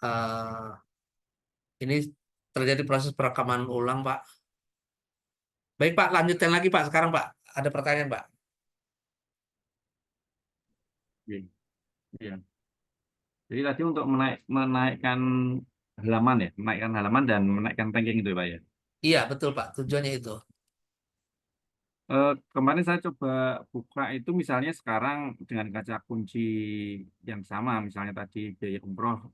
Eh, ini terjadi proses perekaman ulang, Pak. Baik, Pak, lanjutkan lagi, Pak. Sekarang, Pak, ada pertanyaan, Pak. Iya. Iya. Jadi tadi untuk menaikkan halaman ya, menaikkan halaman dan menaikkan ranking itu ya, Pak ya. Iya, betul, Pak. Tujuannya itu. Kemarin saya coba buka itu misalnya sekarang dengan kaca kunci yang sama, misalnya tadi biaya umroh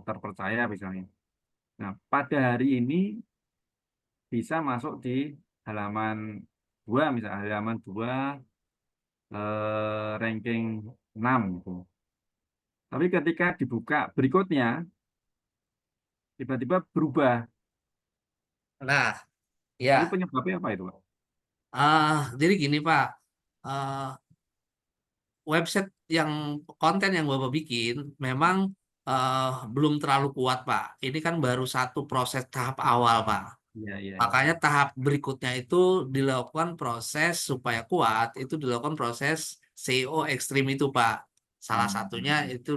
terpercaya misalnya. Nah, pada hari ini bisa masuk di halaman 2 misalnya halaman 2 ranking 6 gitu. Tapi ketika dibuka berikutnya tiba-tiba berubah. Nah, Itu ya. penyebabnya apa itu, Pak? Jadi gini, Pak. Eh, Website yang konten yang Bapak bikin memang belum terlalu kuat, Pak. Ini kan baru satu proses tahap awal, Pak. Iya, iya, iya. Makanya tahap berikutnya itu dilakukan proses supaya kuat, itu dilakukan proses SEO ekstrim itu, Pak. Salah satunya Hmm. itu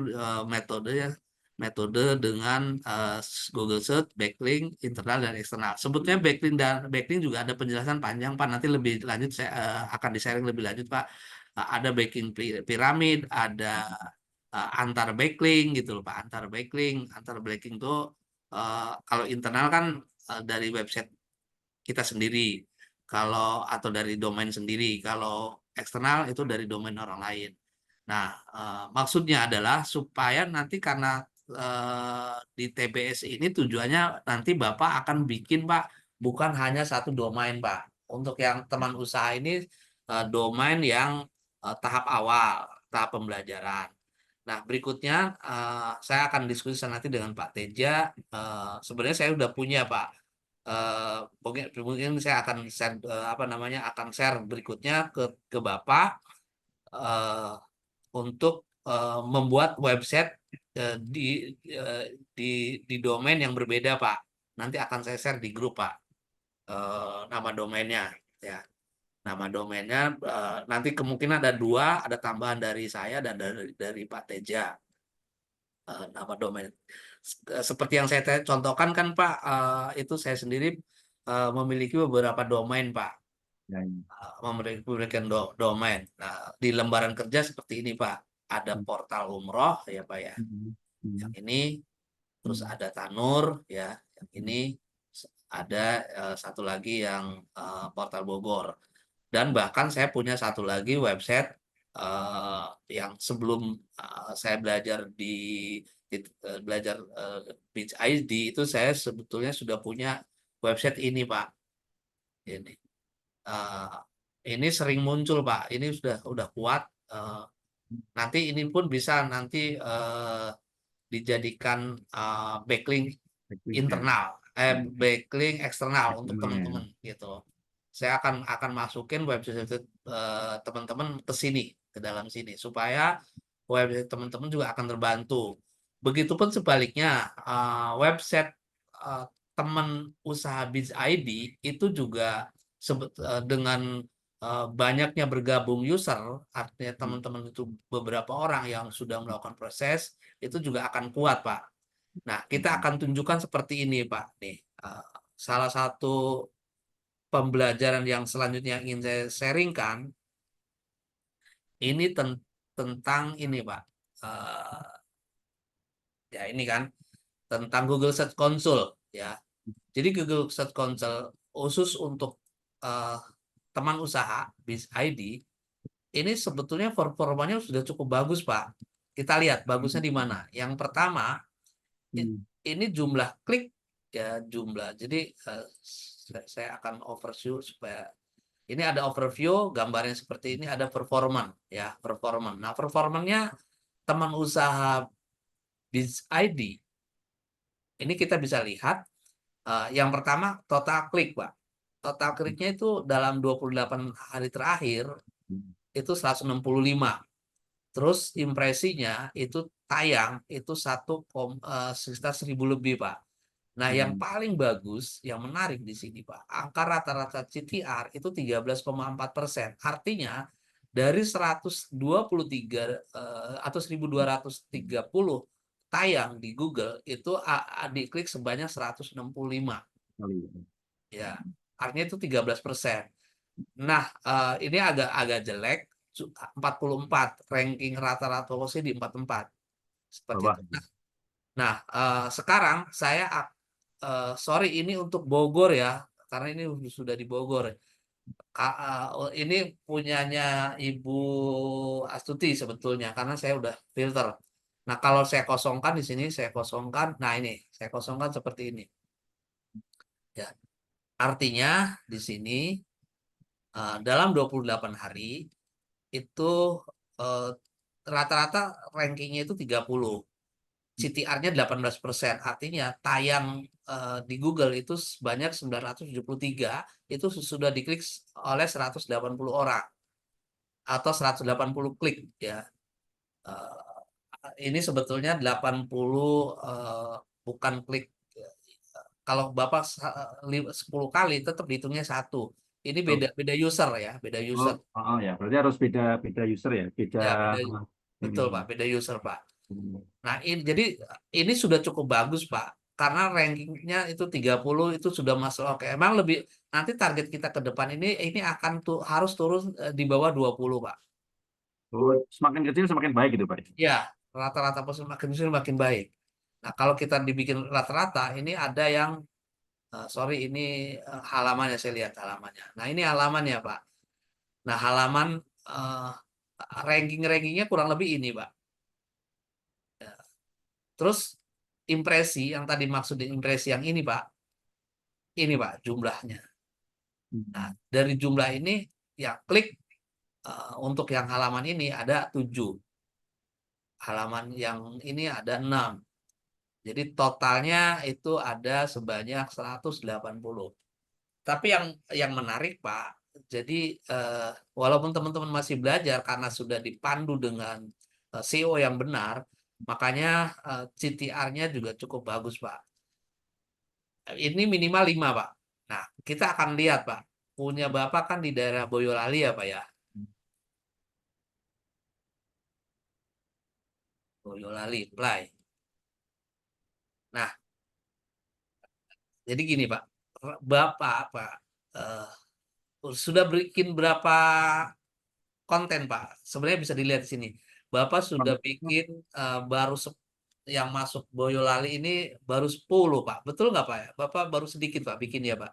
metode metode dengan Google Search, backlink, internal dan eksternal. Sebetulnya backlink dan backlink juga ada penjelasan panjang, Pak. Nanti lebih lanjut saya akan di-sharing lebih lanjut, Pak. Ada backlink piramid, ada antar backlink gitu loh, Pak. Antar backlink itu kalau internal kan dari website kita sendiri, kalau atau dari domain sendiri, kalau eksternal itu dari domain orang lain. Nah, maksudnya adalah supaya nanti karena di TBS ini tujuannya nanti Bapak akan bikin, Pak, bukan hanya satu domain, Pak. Untuk yang teman usaha ini domain yang tahap awal, tahap pembelajaran. Nah, berikutnya saya akan diskusi nanti dengan Pak Teja. Sebenarnya saya sudah punya, Pak. Mungkin saya akan share apa namanya akan share berikutnya ke Bapak eh, untuk membuat website di eh, di di domain yang berbeda, Pak. Nanti akan saya share di grup, Pak. Nama domainnya, ya. Nama domainnya nanti kemungkinan ada dua, ada tambahan dari saya dan dari Pak Teja. Nama domain. Seperti yang saya contohkan kan, Pak, itu saya sendiri memiliki beberapa domain, Pak. Ya, ya. Memberikan domain. Nah, di lembaran kerja seperti ini, Pak. Ada Hmm. portal umroh, ya, Pak, ya. Hmm. Yang Hmm. ini, terus Hmm. ada Tanur, ya. Yang ini Hmm. ada satu lagi yang portal Bogor. Dan bahkan saya punya satu lagi website eh, yang sebelum saya belajar belajar Beach ID itu saya sebetulnya sudah punya website ini, Pak. Ini Eh, ini sering muncul, Pak. Ini sudah kuat. Eh, Nanti ini pun bisa nanti dijadikan backlink Backlink ya. internal, Hmm. backlink eksternal untuk Eksternal ya. teman-teman gitu. Saya akan masukin website teman-teman ke sini, ke dalam sini, supaya website teman-teman juga akan terbantu. Begitupun sebaliknya, website eh, teman usaha Biz ID itu juga dengan banyaknya bergabung user, artinya Hmm. teman-teman itu beberapa orang yang sudah melakukan proses, itu juga akan kuat, Pak. Nah, kita Hmm. akan tunjukkan seperti ini, Pak. Nih, salah satu pembelajaran yang selanjutnya yang ingin saya sharingkan, ini tentang ini, Pak. Eh, Ya, ini kan tentang Google Search Console, ya. Jadi Google Search Console khusus untuk eh, teman usaha Biz ID ini sebetulnya performanya sudah cukup bagus, Pak. Kita lihat bagusnya di mana. Yang pertama, Hmm. ini jumlah klik, ya, jumlah. Jadi saya akan overview supaya ini ada overview gambarnya seperti ini, ada performan, ya, performan. Nah, performannya teman usaha Biz ID ini kita bisa lihat yang pertama total klik, Pak. Total kliknya itu dalam 28 hari terakhir Hmm. itu 165. Terus impresinya itu tayang itu sekitar 1.000 lebih, Pak. Nah, yang Hmm. paling bagus, yang menarik di sini, Pak, angka rata-rata CTR itu 13,4%. Artinya dari 123 atau 1.230 tayang di Google itu diklik sebanyak 165 kali. ya. Artinya itu 13%. Nah, ini agak jelek 44 ranking rata-rata posisi di 44 seperti Bawah. itu. Nah, sekarang saya sorry ini untuk Bogor ya, karena ini sudah di Bogor. Ini punyanya Ibu Astuti sebetulnya, karena saya udah filter. Nah, kalau saya kosongkan di sini, saya kosongkan. Nah, ini saya kosongkan seperti ini. Ya, artinya di sini dalam 28 hari itu eh, rata-rata rankingnya itu 30. CTR-nya 18%. Artinya tayang di Google itu sebanyak 973 itu sudah diklik oleh 180 orang atau 180 klik ya. Eh, ini sebetulnya 80 bukan klik. Kalau Bapak 10 kali tetap dihitungnya satu. Ini Oh, beda beda user ya, beda oh, user. oh, ya, berarti harus beda beda user ya, beda. Ya, beda betul Pak, Hmm. beda user Pak. Hmm. Nah, jadi ini sudah cukup bagus, Pak. Karena rankingnya itu 30 itu sudah masuk oke. Emang lebih nanti target kita ke depan ini akan tuh harus turun di bawah 20, Pak. Oh, semakin kecil semakin baik gitu Pak. Ya, rata-rata pos makin sini makin baik. Nah, kalau kita dibikin rata-rata ini ada yang sorry ini halamannya saya lihat halamannya. Nah, ini halamannya, Pak. Nah, halaman eh, ranking-rankingnya kurang lebih ini, Pak. Ya. Terus impresi yang tadi maksudin impresi yang ini, Pak. Ini Pak jumlahnya. Nah, Hmm. dari jumlah ini ya klik untuk yang halaman ini ada 7. Halaman yang ini ada 6. Jadi totalnya itu ada sebanyak 180. Tapi yang menarik Pak, jadi walaupun teman-teman masih belajar karena sudah dipandu dengan SEO yang benar, makanya CTR-nya juga cukup bagus Pak. Ini minimal 5 Pak. Nah, kita akan lihat Pak. Punya Bapak kan di daerah Boyolali ya Pak ya. Boyolali, Play. Nah, jadi gini Pak. Bapak Pak eh, sudah bikin berapa konten Pak? Sebenarnya bisa dilihat di sini. Bapak sudah bikin baru yang masuk Boyolali ini baru 10 Pak. Betul nggak Pak ya? Bapak baru sedikit Pak bikin ya Pak.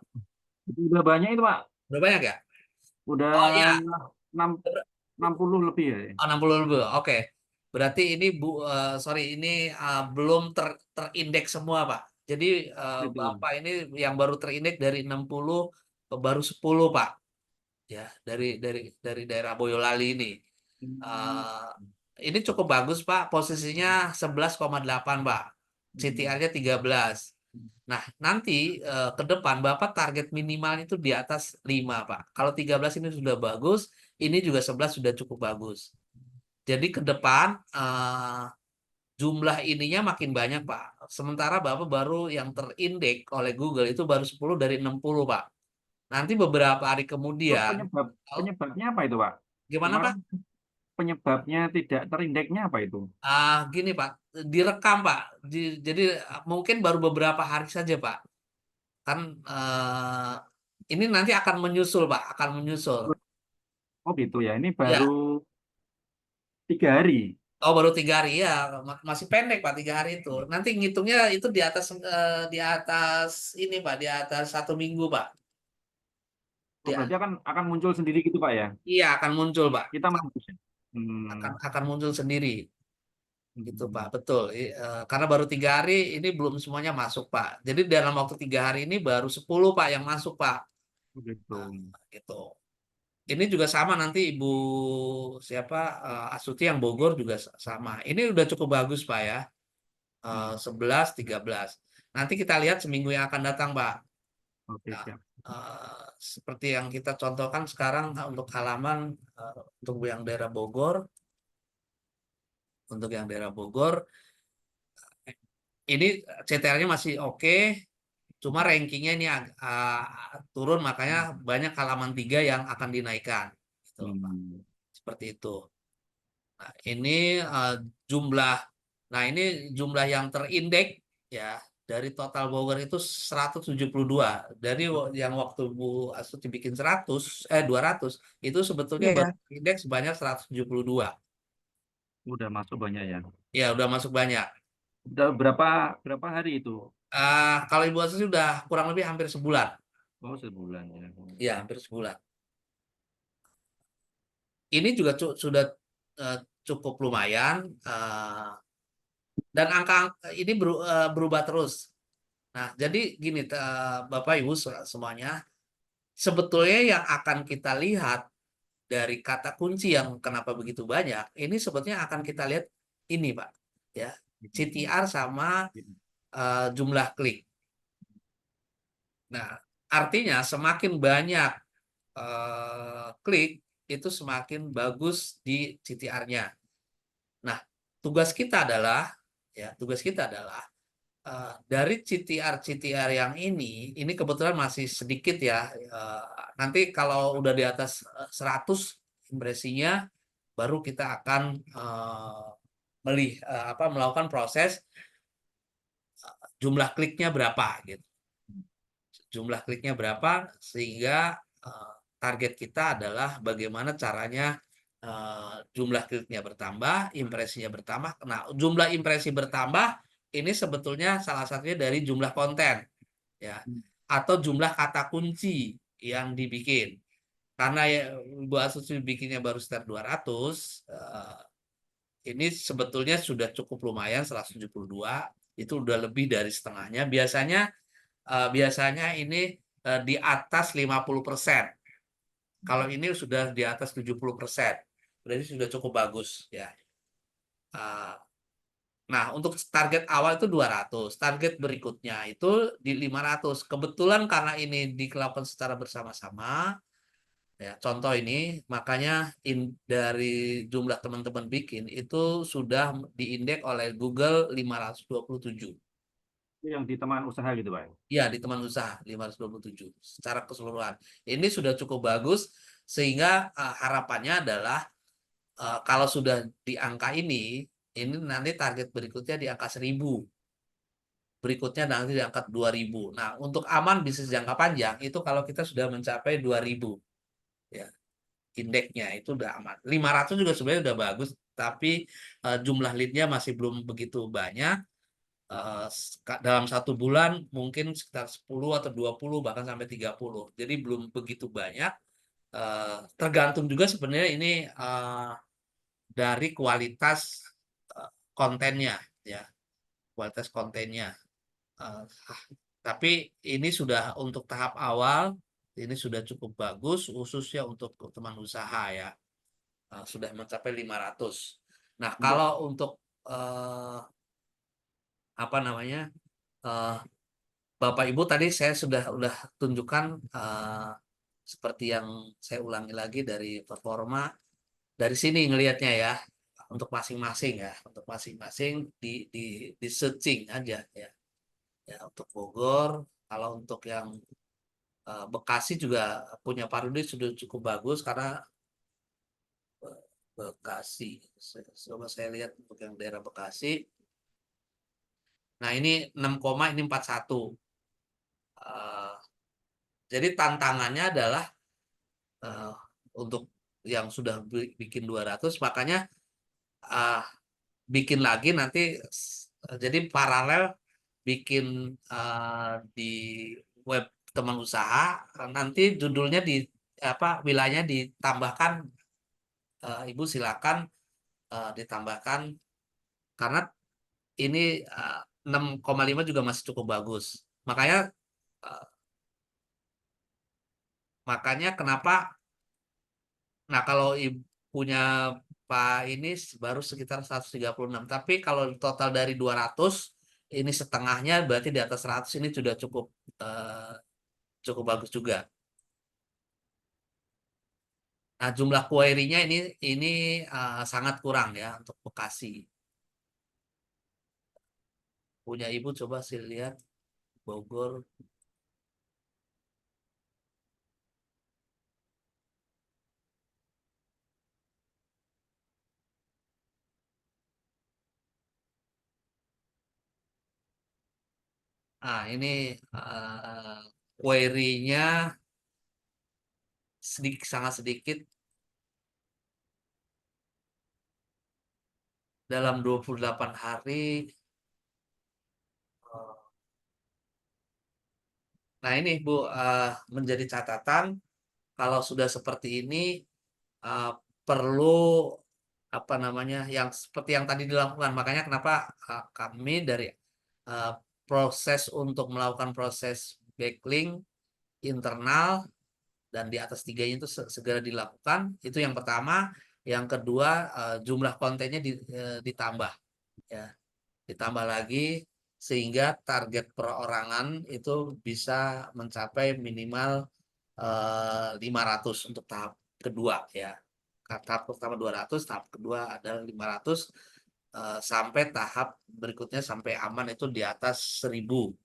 Itu udah banyak itu Pak, Udah banyak ya? udah Oh iya, 6, 60 lebih ya. oh, 60 lebih. Oke. Berarti ini sorry ini belum terindeks semua, Pak. Jadi Itu. Bapak ini yang baru terindeks dari 60 baru 10, Pak. Ya, dari daerah Boyolali ini. Hmm. Eh, ini cukup bagus, Pak. Posisinya 11,8 Pak. CTR-nya 13. Nah, nanti ke depan Bapak target minimalnya itu di atas 5 Pak. Kalau 13 ini sudah bagus, ini juga 11 sudah cukup bagus. Jadi ke depan jumlah ininya makin banyak, Pak. Sementara Bapak baru yang terindeks oleh Google itu baru 10 dari 60, Pak. Nanti beberapa hari Itu kemudian, oh, penyebabnya apa itu Pak? gimana, Kemarin Pak? penyebabnya tidak terindeksnya apa itu? Gini, Pak, direkam, Pak. Jadi mungkin baru beberapa hari saja, Pak. Kan ini nanti akan menyusul, Pak, akan menyusul. Oh gitu ya, ini Ya, baru 3 hari. oh baru 3 hari ya, masih pendek Pak 3 hari itu. Nanti ngitungnya itu di atas ini Pak, di atas 1 minggu Pak. Oh Dia, berarti akan muncul sendiri gitu Pak ya? iya akan muncul Pak, Kita mampu. Hmm. akan muncul sendiri gitu Pak, Hmm. betul. Karena baru 3 hari ini belum semuanya masuk Pak. Jadi dalam waktu 3 hari ini baru 10 Pak yang masuk Pak. Begitu. Nah, gitu. Ini juga sama nanti Ibu siapa Astuti yang Bogor juga sama. Ini udah cukup bagus Pak ya. Hmm. 11, 13. Nanti kita lihat seminggu yang akan datang, Pak. Oke Nah, siap. seperti yang kita contohkan sekarang untuk halaman untuk yang daerah Bogor, untuk yang daerah Bogor, ini CTR-nya masih oke, cuma rankingnya ini turun, makanya banyak halaman 3 yang akan dinaikkan. Gitu, Pak. Hmm. Seperti itu. Nah, ini jumlah. Nah, ini jumlah yang terindeks ya dari total Bogor itu 172. Dari yang waktu Bu Astuti bikin 200 itu sebetulnya baru Iya, indeks sebanyak 172. Udah masuk banyak ya. Ya, udah masuk banyak. Udah berapa berapa hari itu? Kalau Ibu Astuti sudah kurang lebih hampir sebulan. Oh, sebulan ya. Ya, hampir sebulan. Ini juga sudah eh, cukup lumayan dan angka ini berubah terus. Nah, jadi gini Bapak Ibu semuanya, sebetulnya yang akan kita lihat dari kata kunci yang kenapa begitu banyak, ini sebetulnya akan kita lihat ini, Pak, ya, CTR sama jumlah klik. Nah, artinya semakin banyak klik itu semakin bagus di CTR-nya. Nah, tugas kita adalah dari CTR yang ini kebetulan masih sedikit ya. Nanti kalau udah di atas 100 impresinya, baru kita akan melakukan proses jumlah kliknya berapa gitu. Jumlah kliknya berapa sehingga target kita adalah bagaimana caranya jumlah kliknya bertambah, impresinya bertambah. Nah, jumlah impresi bertambah ini sebetulnya salah satunya dari jumlah konten ya atau jumlah kata kunci yang dibikin. Karena ya, Bu Asus bikinnya baru sekitar 200, ini sebetulnya sudah cukup lumayan 172, itu udah lebih dari setengahnya. Biasanya ini di atas 50%. Kalau ini sudah di atas 70%. Berarti sudah cukup bagus ya. Uh, Nah, untuk target awal itu 200, target berikutnya itu di 500. Kebetulan karena ini dilakukan secara bersama-sama, ya, contoh ini, makanya dari jumlah teman-teman bikin itu sudah diindeks oleh Google 527. Itu yang di teman usaha gitu, Pak. Ya, di teman usaha 527 secara keseluruhan. Ini sudah cukup bagus sehingga harapannya adalah kalau sudah di angka ini nanti target berikutnya di angka 1000. Berikutnya nanti di angka 2000. Nah, untuk aman bisnis jangka panjang itu kalau kita sudah mencapai 2000 ya, indeksnya itu udah aman. 500 juga sebenarnya udah bagus, tapi jumlah leadnya masih belum begitu banyak. Eh, Dalam satu bulan mungkin sekitar 10 atau 20 bahkan sampai 30. Jadi belum begitu banyak. Tergantung juga sebenarnya ini dari kualitas eh, kontennya ya, kualitas kontennya. Eh, tapi ini sudah untuk tahap awal, ini sudah cukup bagus khususnya untuk teman usaha ya. Sudah mencapai 500. Nah, Untuk kalau untuk apa namanya? eh, Bapak Ibu tadi saya sudah tunjukkan seperti yang saya ulangi lagi dari performa dari sini ngelihatnya ya, untuk masing-masing ya, untuk masing-masing di searching aja ya. Ya, untuk Bogor, kalau untuk yang Bekasi juga punya Parudi sudah cukup bagus karena Bekasi. Coba saya lihat untuk yang daerah Bekasi. Nah, ini 6, ini 41. Eh, jadi tantangannya adalah eh, untuk yang sudah bikin 200, makanya eh, bikin lagi nanti jadi paralel bikin di web teman usaha, nanti judulnya di apa wilayahnya ditambahkan, Ibu silakan ditambahkan karena ini 6,5 juga masih cukup bagus. Makanya eh, makanya kenapa, nah kalau ibu punya Pak ini baru sekitar 136, tapi kalau total dari 200 ini setengahnya berarti di atas 100, ini sudah eh, cukup bagus juga. Nah, jumlah query-nya ini sangat kurang ya untuk Bekasi. Punya Ibu coba sih lihat Bogor. Nah, ini query-nya sangat sedikit dalam 28 hari. Nah, ini Bu, menjadi catatan kalau sudah seperti ini eh, perlu apa namanya yang seperti yang tadi dilakukan. Makanya kenapa kami dari eh, proses untuk melakukan proses backlink internal dan di atas tiganya itu segera dilakukan. Itu yang pertama. Yang kedua, jumlah kontennya ditambah, ya, ditambah lagi sehingga target perorangan itu bisa mencapai minimal 500 untuk tahap kedua, ya. Tahap pertama 200, tahap kedua adalah 500, sampai tahap berikutnya sampai aman itu di atas 1000.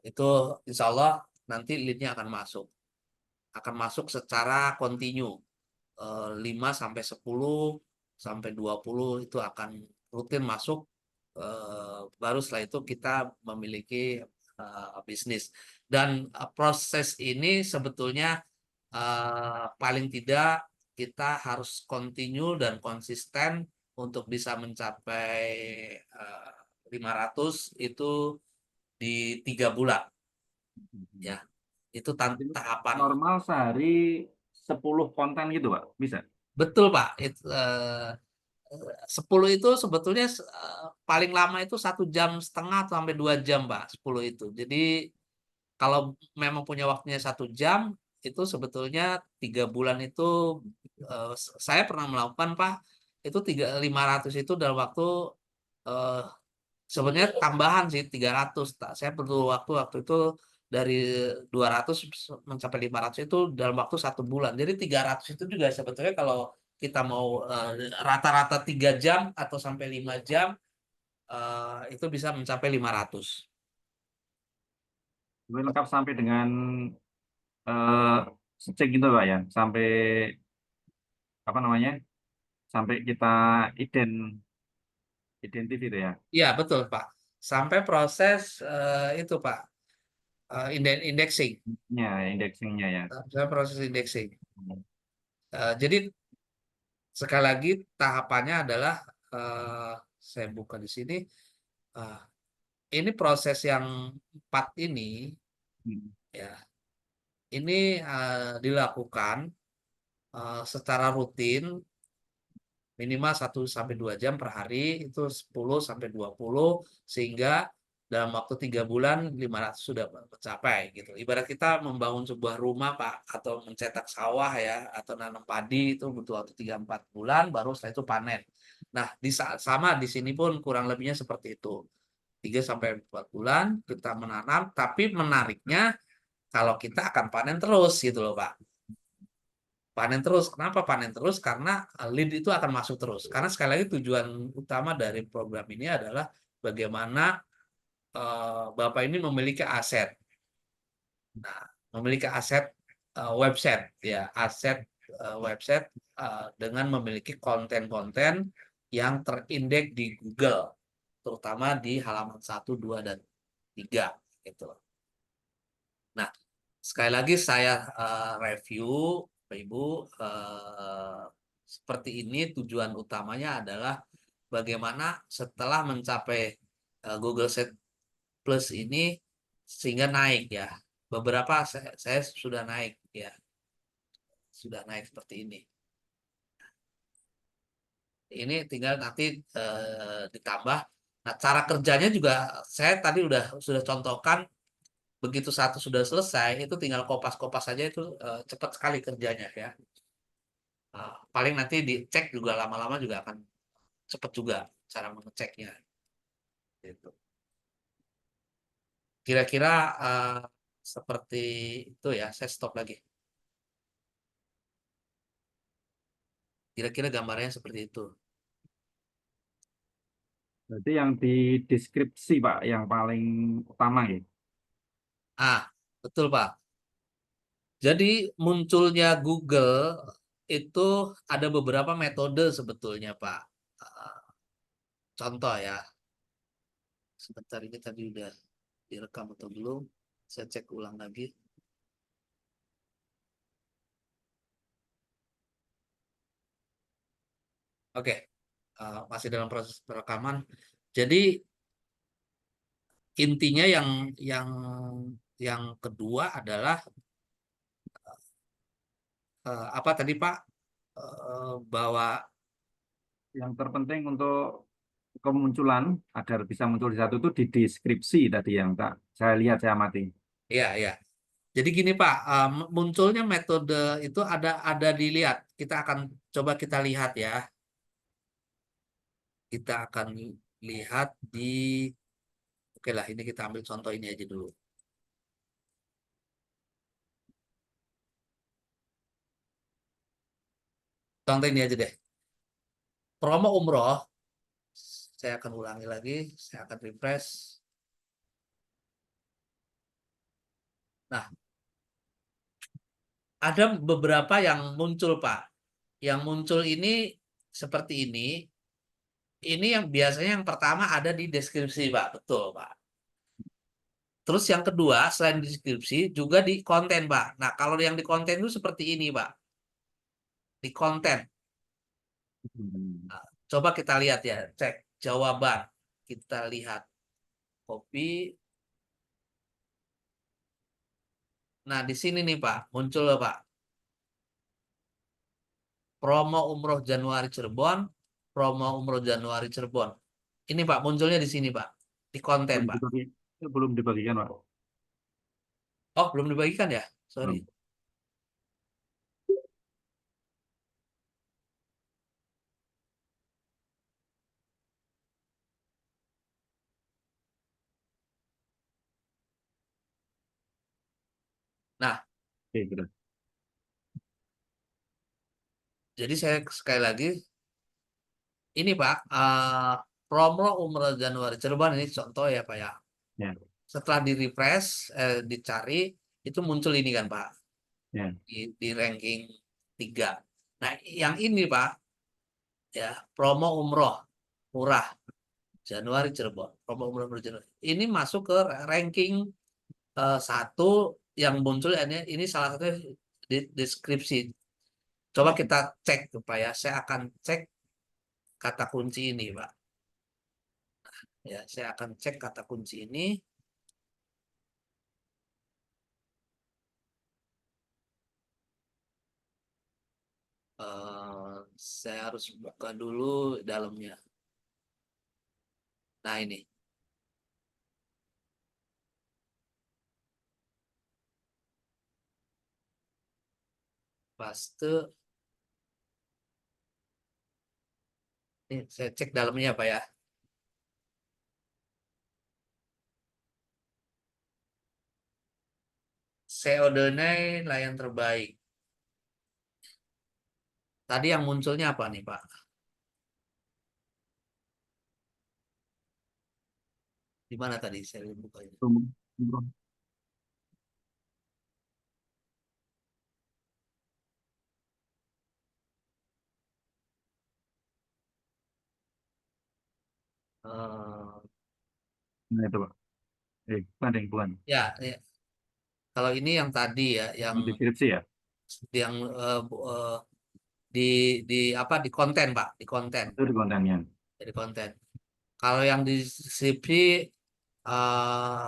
Itu insya Allah nanti leadnya akan masuk secara kontinu. 5 sampai 10 sampai 20 itu akan rutin masuk, baru setelah itu kita memiliki bisnis. Dan proses ini sebetulnya paling tidak kita harus continue dan konsisten untuk bisa mencapai 500 itu di 3 bulan, ya. Itu Jadi tahapan. normal sehari 10 konten gitu Pak, bisa? Betul Pak. 10 itu sebetulnya paling lama itu 1,5 jam sampai 2 jam Pak, 10 itu. Jadi kalau memang punya waktunya 1 jam, itu sebetulnya 3 bulan itu saya pernah melakukan Pak, itu 500 itu dalam waktu eh, sebenarnya tambahan sih 300. Saya perlu waktu itu dari 200 mencapai 500 itu dalam waktu 1 bulan. Jadi 300 itu juga sebetulnya kalau kita mau rata-rata 3 jam atau sampai 5 jam, itu bisa mencapai 500. Ini lengkap sampai dengan eh cek gitu Pak ya, sampai apa namanya, sampai kita identif itu ya, Iya, betul, Pak. Sampai proses itu, Pak, indexing. ya indexingnya ya. Sampai proses indexing. Jadi sekali lagi tahapannya adalah saya buka di sini. eh, ini proses yang 4 ini, Hmm. ya, ini dilakukan secara rutin minimal 1 sampai 2 jam per hari, itu 10 sampai 20, sehingga dalam waktu 3 bulan 500 sudah tercapai gitu. Ibarat kita membangun sebuah rumah Pak, atau mencetak sawah, ya, atau nanam padi, itu butuh waktu 3-4 bulan baru setelah itu panen. Nah, di saat sama di sini pun kurang lebihnya seperti itu. 3 sampai 4 bulan kita menanam, tapi menariknya kalau kita akan panen terus gitu loh Pak. Panen terus. Kenapa panen terus? Karena lead itu akan masuk terus. Karena sekali lagi tujuan utama dari program ini adalah bagaimana Bapak ini memiliki aset. Nah, memiliki aset website, ya, aset website dengan memiliki konten-konten yang terindeks di Google, terutama di halaman 1, 2, dan 3 gitu. Nah, sekali lagi saya review, Bapak Ibu, seperti ini tujuan utamanya adalah bagaimana setelah mencapai Google Set Plus ini sehingga naik, ya. Beberapa saya sudah naik, ya, sudah naik seperti ini. Ini tinggal nanti ditambah. Nah, cara kerjanya juga saya tadi sudah contohkan. Begitu satu sudah selesai, itu tinggal kopas-kopas saja, itu cepat sekali kerjanya, ya. Paling nanti dicek juga lama-lama juga akan cepat juga cara mengeceknya. Gitu. Kira-kira seperti itu, ya. Saya stop lagi. Kira-kira gambarnya seperti itu. Berarti yang di deskripsi Pak yang paling utama ya. Betul Pak. Jadi munculnya Google itu ada beberapa metode sebetulnya Pak. Ah, Contoh, ya. Sebentar, ini tadi udah. direkam atau belum. Saya cek ulang lagi. Oke, masih dalam proses perekaman. Jadi intinya yang kedua adalah apa tadi Pak? Bahwa Yang terpenting untuk kemunculan agar bisa muncul di satu itu di deskripsi tadi yang tak saya lihat saya amati. ya ya. Jadi gini Pak, munculnya metode itu ada dilihat. Kita akan coba kita lihat ya. Kita akan lihat di, oke lah, ini kita ambil contoh ini aja dulu. Contoh ini aja deh. Promo umroh, saya akan ulangi lagi, saya akan refresh. Nah, ada beberapa yang muncul Pak. Yang muncul ini seperti ini. Ini yang biasanya yang pertama ada di deskripsi Pak, betul Pak. Terus yang kedua, selain deskripsi, juga di konten Pak. Nah, kalau yang di konten itu seperti ini Pak. Di konten. Hmm. Nah, coba kita lihat ya, cek jawaban. Kita lihat copy. Nah, di sini nih Pak, muncul Pak. Promo umroh Januari Cirebon, promo umroh Januari Cirebon. Ini Pak, munculnya di sini Pak. Di konten Belum Pak. dibagi, belum dibagikan Pak. Oh, belum dibagikan ya? Sorry. Belum. Nah, Oke, sudah. jadi saya sekali lagi, ini Pak, promo umroh Januari Cirebon ini contoh ya Pak ya. Ya, Setelah di refresh, dicari, itu muncul ini kan Pak, ya. di ranking 3. Nah, yang ini Pak, ya promo umroh murah Januari Cirebon, promo umroh Januari. Ini masuk ke ranking 1 yang muncul ini salah satu di deskripsi. Coba kita cek Pak ya. Saya akan cek kata kunci ini Pak. Ya, saya akan cek kata kunci ini. Saya harus buka dulu dalamnya. Nah ini, paste. Ini saya cek dalamnya Pak ya. COD-nya layan terbaik. Tadi yang munculnya apa nih Pak? Di mana tadi saya bukanya? Belum. Belum. Eh, Nah, itu Pak. Bukan, deh, bukan. ya, kalau ini yang tadi ya, yang Yang deskripsi ya. yang di apa di konten Pak, di konten, Itu di kontennya. di konten. Kalau yang di deskripsi, eh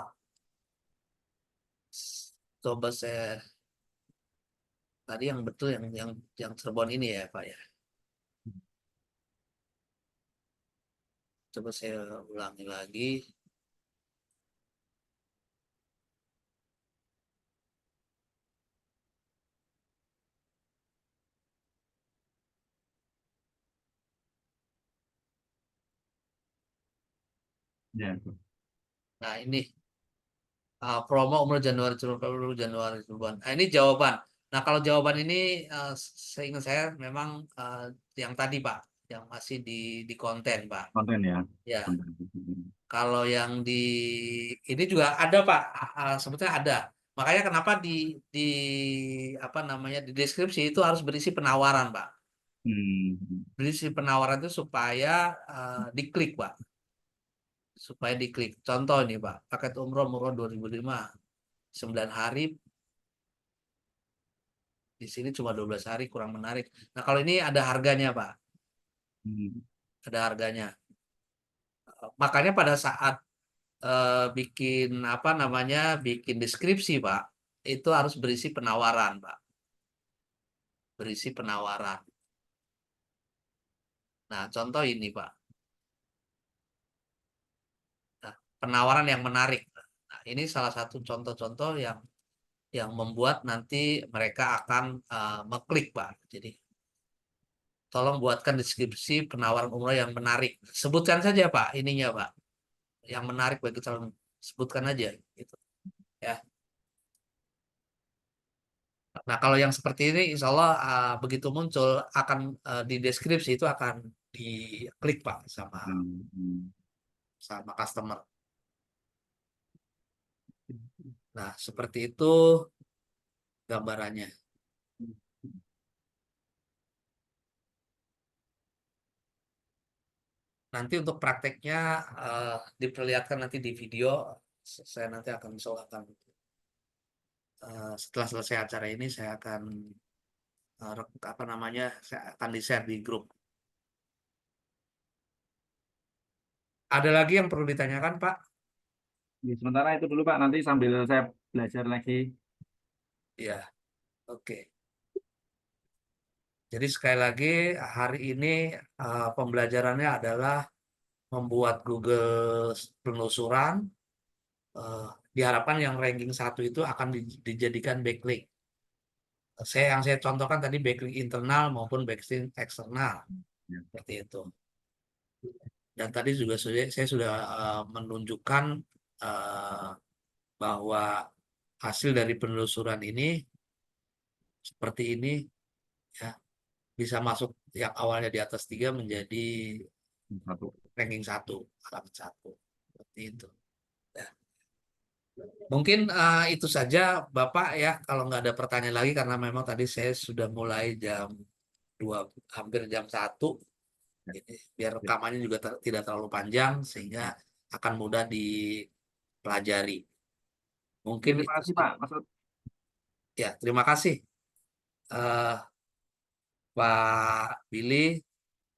coba saya tadi yang betul yang Cirebon ini ya Pak ya. Coba saya ulangi lagi. Ya, itu. Nah ini, promo umroh Januari Cirebon. Nah, ini jawaban. Nah kalau jawaban ini, seingat saya memang yang tadi Pak, yang masih di konten Pak. Konten ya. Ya, Konten. kalau yang di ini juga ada Pak, sebetulnya ada. Makanya kenapa di apa namanya di deskripsi itu harus berisi penawaran Pak. Hmm. Berisi penawaran itu supaya diklik Pak. supaya diklik. Contoh nih Pak, paket umroh murah 2005, 9 hari, di sini cuma 12 hari, kurang menarik. Nah kalau ini ada harganya Pak, Hmm. ada harganya. Makanya pada saat bikin apa namanya, bikin deskripsi Pak, itu harus berisi penawaran Pak, berisi penawaran. Nah contoh ini Pak, nah, penawaran yang menarik. Nah, ini salah satu contoh-contoh yang membuat nanti mereka akan mengklik Pak. Jadi tolong buatkan deskripsi penawaran umroh yang menarik. Sebutkan saja Pak ininya Pak, yang menarik bagi calon, sebutkan aja gitu ya. Nah kalau yang seperti ini insya Allah begitu muncul akan di deskripsi itu akan diklik Pak sama Hmm. Hmm. sama customer. Nah seperti itu gambarannya. Nanti untuk prakteknya diperlihatkan nanti di video. Saya nanti akan misalkan setelah selesai acara ini saya akan apa namanya, saya akan di-share di grup. Ada lagi yang perlu ditanyakan Pak? Ya, sementara itu dulu Pak, nanti sambil saya belajar lagi. Ya, oke. Jadi sekali lagi hari ini pembelajarannya adalah membuat Google penelusuran. Diharapkan yang ranking 1 itu akan dijadikan backlink. Yang saya contohkan tadi backlink internal maupun backlink eksternal Ya. seperti itu. Dan tadi juga saya sudah menunjukkan eh, bahwa hasil dari penelusuran ini seperti ini ya, bisa masuk yang awalnya di atas 3 menjadi Satu. ranking 1, alamat 1 seperti itu ya. Mungkin itu saja Bapak ya, kalau nggak ada pertanyaan lagi karena memang tadi saya sudah mulai jam 2, hampir jam 1. Ya. Jadi, biar Ya. rekamannya juga tidak terlalu panjang sehingga akan mudah dipelajari. Ya, Mungkin terima itu kasih saja. Pak. Maksud Ya, terima kasih eh, Pak Billy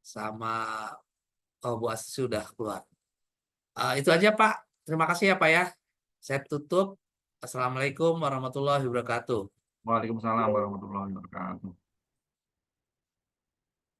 sama Bu Asti sudah keluar. Itu aja Pak. Terima kasih ya Pak ya. Saya tutup. Assalamualaikum warahmatullahi wabarakatuh. Waalaikumsalam warahmatullahi wabarakatuh.